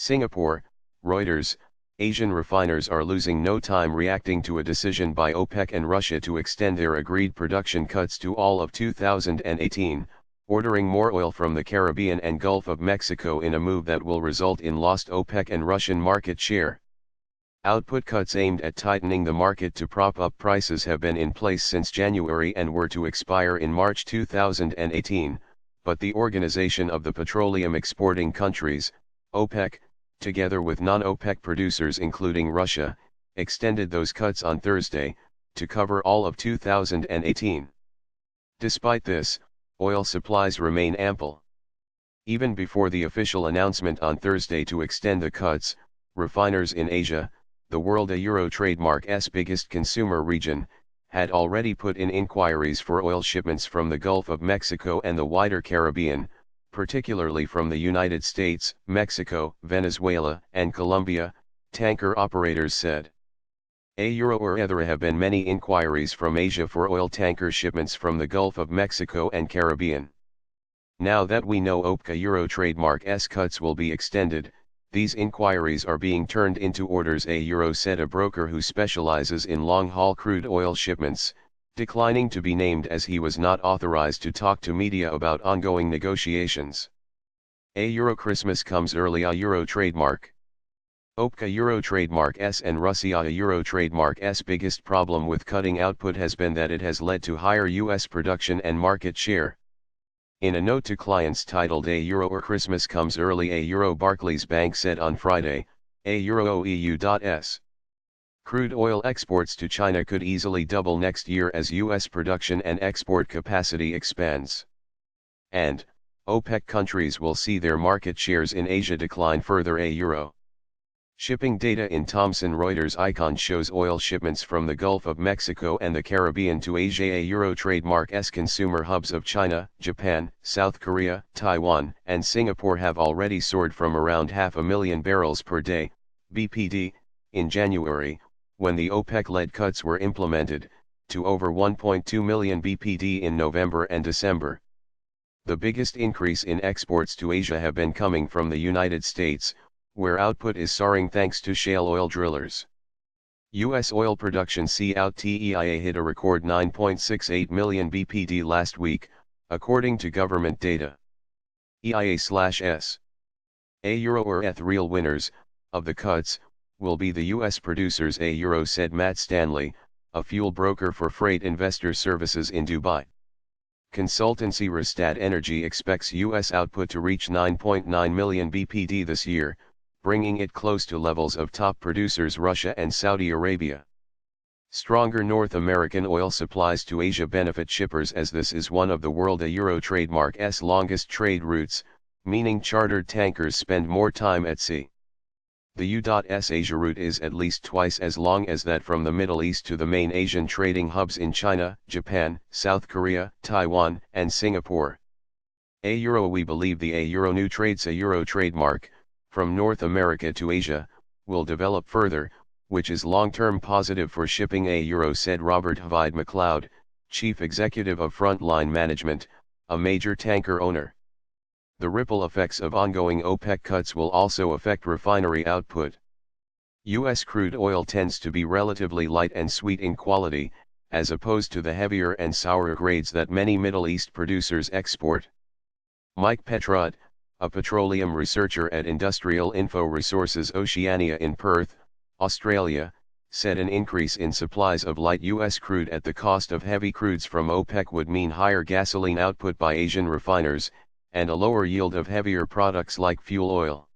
Singapore, Reuters, Asian refiners are losing no time reacting to a decision by OPEC and Russia to extend their agreed production cuts to all of 2018, ordering more oil from the Caribbean and Gulf of Mexico in a move that will result in lost OPEC and Russian market share. Output cuts aimed at tightening the market to prop up prices have been in place since January and were to expire in March 2018, but the Organization of the Petroleum Exporting Countries, OPEC, together with non-OPEC producers including Russia, extended those cuts on Thursday, to cover all of 2018. Despite this, oil supplies remain ample. Even before the official announcement on Thursday to extend the cuts, refiners in Asia, the world Euro trademark's biggest consumer region, had already put in inquiries for oil shipments from the Gulf of Mexico and the wider Caribbean, particularly from the United States, Mexico, Venezuela, and Colombia, tanker operators said. There have been many inquiries from Asia for oil tanker shipments from the Gulf of Mexico and Caribbean. Now that we know OPEC Euro trademark's cuts will be extended, these inquiries are being turned into orders, Euro said, a broker who specializes in long-haul crude oil shipments, declining to be named as he was not authorized to talk to media about ongoing negotiations. Euro Christmas comes early. Euro trademark. OPEC Euro trademark's and Russia Euro trademark's biggest problem with cutting output has been that it has led to higher U.S. production and market share. In a note to clients titled Euro Christmas comes early, Euro Barclays Bank said on Friday, Euro EU.s. Crude oil exports to China could easily double next year as U.S. production and export capacity expands. And, OPEC countries will see their market shares in Asia decline further. Euro shipping data in Thomson Reuters icon shows oil shipments from the Gulf of Mexico and the Caribbean to Asia. Euro trademark's consumer hubs of China, Japan, South Korea, Taiwan, and Singapore have already soared from around 500,000 barrels per day, BPD, in January, when the OPEC-led cuts were implemented, to over 1.2 million BPD in November and December. The biggest increase in exports to Asia have been coming from the United States, where output is soaring thanks to shale oil drillers. U.S. oil production COUTEIA hit a record 9.68 million BPD last week, according to government data. EIA/S. Euro real winners of the cuts will be the U.S. producers, Euro said Matt Stanley, a fuel broker for Freight Investor Services in Dubai. Consultancy Rystad Energy expects U.S. output to reach 9.9 million BPD this year, bringing it close to levels of top producers Russia and Saudi Arabia. Stronger North American oil supplies to Asia benefit shippers as this is one of the world Euro trademark's longest trade routes, meaning chartered tankers spend more time at sea. The U.S. Asia route is at least twice as long as that from the Middle East to the main Asian trading hubs in China, Japan, South Korea, Taiwan, and Singapore. Euro we believe the Euro new trades Euro trademark, from North America to Asia, will develop further, which is long-term positive for shipping. Euro said Robert Hyde McLeod, chief executive of Frontline Management, a major tanker owner. The ripple effects of ongoing OPEC cuts will also affect refinery output. U.S. crude oil tends to be relatively light and sweet in quality, as opposed to the heavier and sourer grades that many Middle East producers export. Mike Petrod, a petroleum researcher at Industrial Info Resources Oceania in Perth, Australia, said an increase in supplies of light U.S. crude at the cost of heavy crudes from OPEC would mean higher gasoline output by Asian refiners, and a lower yield of heavier products like fuel oil.